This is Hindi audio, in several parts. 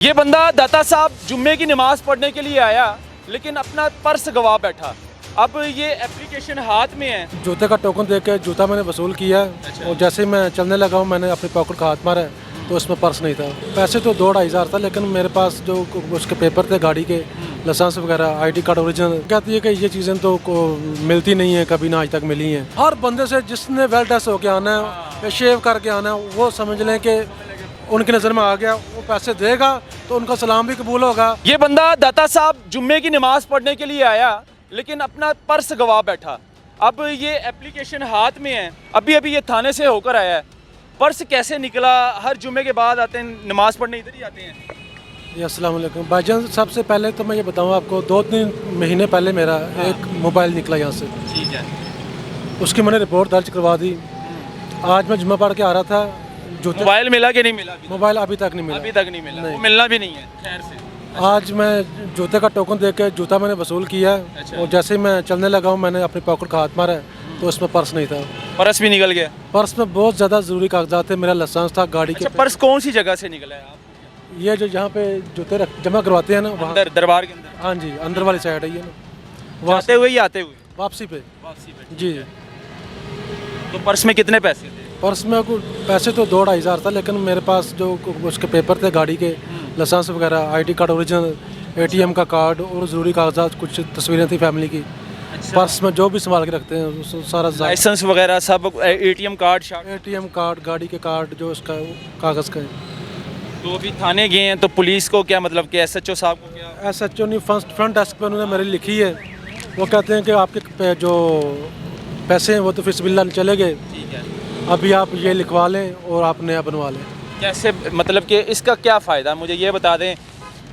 ये बंदा दाता साहब जुम्मे की नमाज़ पढ़ने के लिए आया लेकिन अपना पर्स गवा बैठा। अब ये एप्लीकेशन हाथ में है। जूते का टोकन दे के जूता मैंने वसूल किया। अच्छा। और जैसे ही मैं चलने लगा हूँ मैंने अपनी पॉकेट का हाथ मारा तो उसमें पर्स नहीं था। पैसे तो 2-2.5 था, लेकिन मेरे पास जो उसके पेपर थे गाड़ी के, लाइसेंस वगैरह, आईडी कार्ड ओरिजिनल। कहती है कि ये चीज़ें तो मिलती नहीं है, कभी ना आज तक मिली हैं। हर बंदे से जिसने वेल ड्रेस होके आना है या शेव करके आना है वो समझ लें कि उनकी नज़र में आ गया, वो पैसे देगा तो उनका सलाम भी कबूल होगा। ये बंदा दाता साहब जुम्मे की नमाज़ पढ़ने के लिए आया लेकिन अपना पर्स गवा बैठा। अब ये एप्लीकेशन हाथ में है, अभी अभी ये थाने से होकर आया है। पर्स कैसे निकला? हर जुम्मे के बाद आते हैं नमाज़ पढ़ने, इधर ही आते हैं। जी अस्सलाम वालेकुम भाईजान। सबसे पहले तो मैं ये बताऊँ आपको, 2-3 महीने पहले मेरा एक मोबाइल निकला यहाँ से। ठीक है। उसकी मैंने रिपोर्ट दर्ज करवा दी। आज मैं जुम्मा पढ़ के आ रहा था, जूते मोबाइल मिला कि नहीं मिला? मोबाइल अभी तक नहीं मिला। अभी तक नहीं मिला। वो मिलना भी नहीं है खैर से। आज मैं जूते का टोकन दे के जूता मैंने वसूल किया। अच्छा। और जैसे ही मैं चलने लगा हूँ मैंने अपनी पॉकेट का हाथ मारा तो उसमें पर्स नहीं था। पर्स भी निकल गया। पर्स में बहुत ज़्यादा ज़रूरी कागजात थे, मेरा लाइसेंस था गाड़ी अच्छा, के। पर्स कौन सी जगह से निकला है? आप ये जो यहाँ पे जूते जमा करवाते हैं ना, वहाँ। अंदर दरबार के अंदर? हाँ जी, अंदर वाली साइड है ये ना, वहाँ जाते हुए ही आते हुए? वापसी पे। वापसी पे। जी। तो पर्स में कितने पैसे थे? पर्स में पैसे तो 2-2.5 था, लेकिन मेरे पास जो उसके पेपर थे गाड़ी के, लाइसेंस वगैरह, आईडी कार्ड ओरिजिनल, एटीएम का कार्ड और ज़रूरी कागजात, कुछ तस्वीरें थी फैमिली की। अच्छा। पर्स में जो भी संभाल के रखते हैं वो सारा लाइसेंस वगैरह सब, ATM card short? ATM card, गाड़ी के कार्ड जो उसका कागज़ का है। तो अभी थाने गए हैं तो पुलिस को क्या मतलब कि एसएचओ साहब को क्या? SHO नहीं, फ्रंट डेस्क पर उन्होंने मेरी लिखी है। वो कहते हैं कि आपके जो पैसे हैं वो तो फिसबिल्ला चले गए, ठीक है। अभी आप ये लिखवा लें और आप नया बनवा लें। कैसे मतलब कि इसका क्या फ़ायदा, मुझे ये बता दें।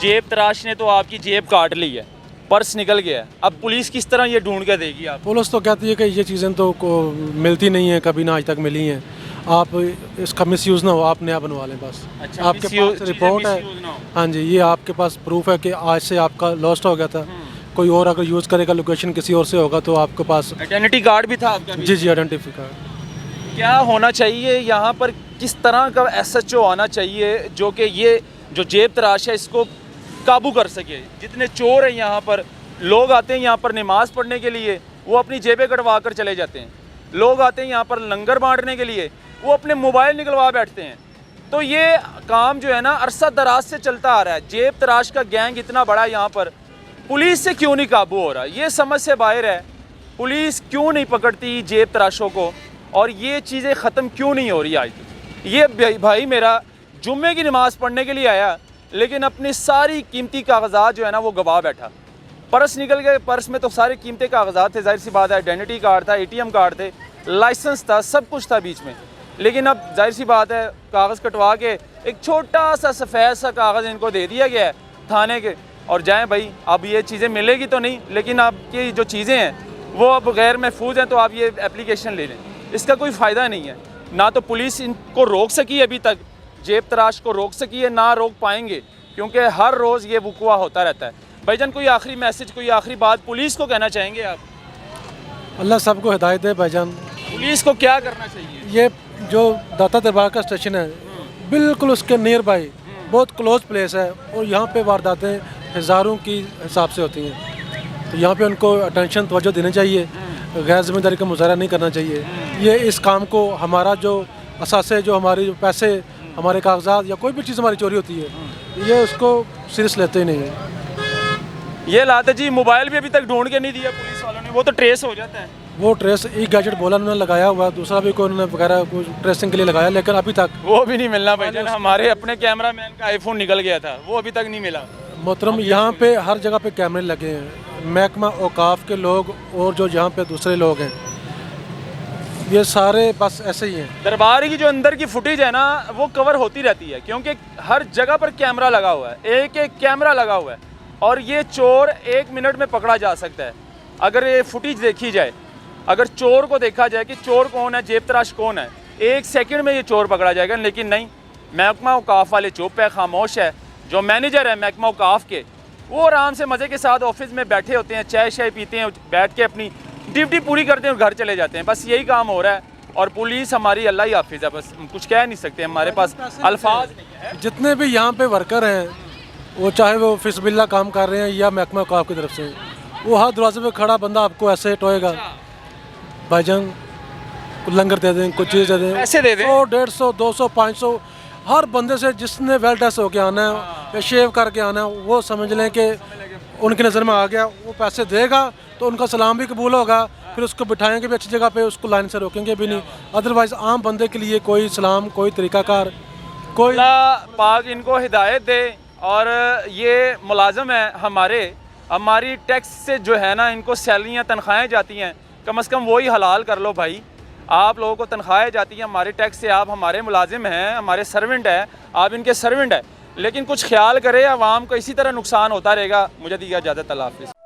जेब तराश ने तो आपकी जेब काट ली है, पर्स निकल गया है, अब पुलिस किस तरह ये ढूंढ के देगी आप? पुलिस तो कहती है कि ये चीज़ें तो मिलती नहीं है, कभी ना आज तक मिली हैं, आप इसका मिसयूज़ ना हो, आप नया बनवा लें बस। अच्छा, आपके पास रिपोर्ट है? हाँ जी, ये आपके पास प्रूफ है कि आज से आपका लॉस्ट हो गया था। कोई और अगर यूज़ करेगा, लोकेशन किसी और से होगा तो आपके पास। आइडेंटिटी कार्ड भी था आपका? जी जी, आइडेंटिटी कार्ड। क्या होना चाहिए यहाँ पर, किस तरह का एसएचओ आना चाहिए जो कि ये जो जेब तराश है इसको काबू कर सके? जितने चोर हैं यहाँ पर, लोग आते हैं यहाँ पर नमाज़ पढ़ने के लिए, वो अपनी जेबें कटवा कर चले जाते हैं। लोग आते हैं यहाँ पर लंगर बांटने के लिए, वो अपने मोबाइल निकलवा बैठते हैं। तो ये काम जो है ना अरसा दराज से चलता आ रहा है। जेब तराश का गैंग इतना बड़ा है यहाँ पर, पुलिस से क्यों नहीं काबू हो रहा? ये समझ से बाहर है। पुलिस क्यों नहीं पकड़ती जेब तराशों को, और ये चीज़ें ख़त्म क्यों नहीं हो रही आज तक? ये भाई मेरा जुम्मे की नमाज़ पढ़ने के लिए आया लेकिन अपनी सारी कीमती कागजात जो है ना वो गवा बैठा। पर्स निकल गए, पर्स में तो सारे कीमती कागजात थे, जाहिर सी बात है। आइडेंटिटी कार्ड था, एटीएम कार्ड थे, लाइसेंस था, सब कुछ था बीच में। लेकिन अब जाहिर सी बात है कागज़ कटवा के एक छोटा सा सफ़ेद सा कागज़ इनको दे दिया गया है थाने के, और जाएँ भाई। अब ये चीज़ें मिलेगी तो नहीं, लेकिन आपकी जो चीज़ें हैं वो अब गैर महफूज हैं, तो आप ये एप्लीकेशन ले लें। इसका कोई फ़ायदा नहीं है। ना तो पुलिस इनको रोक सकी अभी तक, जेब तराश को रोक सकी है, ना रोक पाएंगे, क्योंकि हर रोज़ ये वक़ुआ होता रहता है। भाईजान कोई आखिरी मैसेज, कोई आखिरी बात पुलिस को कहना चाहेंगे आप? अल्लाह सबको हिदायत दे भाईजान। पुलिस को क्या करना चाहिए? ये जो दाता दरबार का स्टेशन है बिल्कुल उसके नियर बाई, बहुत क्लोज प्लेस है, और यहाँ पे वारदातें हज़ारों की हिसाब से होती हैं। तो यहाँ पे उनको अटेंशन, तवज्जो देनी चाहिए, गैर जिम्मेदारी का मुजाहरा नहीं करना चाहिए। ये इस काम को हमारा जो असासे, जो हमारे जो पैसे, हमारे कागजात या कोई भी चीज़ हमारी चोरी होती है, ये उसको सीरियस लेते ही नहीं है। ये लाते जी मोबाइल भी अभी तक ढूंढ के नहीं दिया पुलिस वालों ने, वो तो ट्रेस हो जाता है। वो ट्रेस एक गैजेट बोला उन्होंने लगाया हुआ, दूसरा भी कोई उन्होंने वगैरह कुछ ट्रेसिंग के लिए लगाया, लेकिन अभी तक वो भी नहीं मिलना भाईजान। हमारे अपने कैमरामैन का आईफोन निकल गया था, वो अभी तक नहीं मिला। मोहतरम यहाँ पे हर जगह पे कैमरे लगे हैं, महकमा औकाफ के लोग और जो यहाँ पे दूसरे लोग हैं, ये सारे बस ऐसे ही हैं। दरबार की जो अंदर की फुटेज है ना वो कवर होती रहती है, क्योंकि हर जगह पर कैमरा लगा हुआ है, एक एक कैमरा लगा हुआ है, और ये चोर 1 मिनट में पकड़ा जा सकता है अगर ये फुटेज देखी जाए। अगर चोर को देखा जाए कि चोर कौन है, जेब तराश कौन है, 1 सेकंड में ये चोर पकड़ा जाएगा। लेकिन नहीं, महकमा औकाफ वाले चुप है, खामोश है। जो मैनेजर है महकमा औकाफ के, वो आराम से मज़े के साथ ऑफिस में बैठे होते हैं, चाय शाय पीते हैं, बैठ के अपनी ड्यूटी पूरी करते हैं और घर चले जाते हैं। बस यही काम हो रहा है। और पुलिस हमारी अल्लाह ही हाफिज़ है, बस कुछ कह नहीं सकते, हमारे पास अल्फाज नहीं है। जितने भी यहाँ पे वर्कर हैं वो चाहे वो फिसबिल्ला काम कर रहे हैं या महकमा औकाफ की तरफ से, वो हर दरवाजे पे खड़ा बंदा आपको ऐसे टोएगा, भाईजान कुछ लंगर दे दें, कुछ चीज़ दे दें, पैसे दे दें। 100, 150, 200, 500 हर बंदे से जिसने वेल ड्रेस होके आना है या शेव करके आना है, वो समझ लें कि उनकी नज़र में आ गया, वो पैसे देगा तो उनका सलाम भी कबूल होगा, फिर उसको बिठाएंगे भी अच्छी जगह पे, उसको लाइन से रोकेंगे भी नहीं। अदरवाइज़ आम बंदे के लिए कोई सलाम, कोई तरीक़ाकार, कोई अल्लाह पाक इनको हिदायत दे। और ये मुलाजम है हमारी टैक्स से जो है ना इनको सैलरियाँ तनख्वाहें जाती हैं, कम से कम वही हलाल कर लो भाई। आप लोगों को तनख्वाहें जाती हैं हमारे टैक्स से, आप हमारे मुलाजिम हैं, हमारे सर्वेंट हैं, आप इनके सर्वेंट हैं, लेकिन कुछ ख्याल करें, आवाम को इसी तरह नुकसान होता रहेगा। मुझे दिया इजाज़त, अल्लाह हाफ़िज़।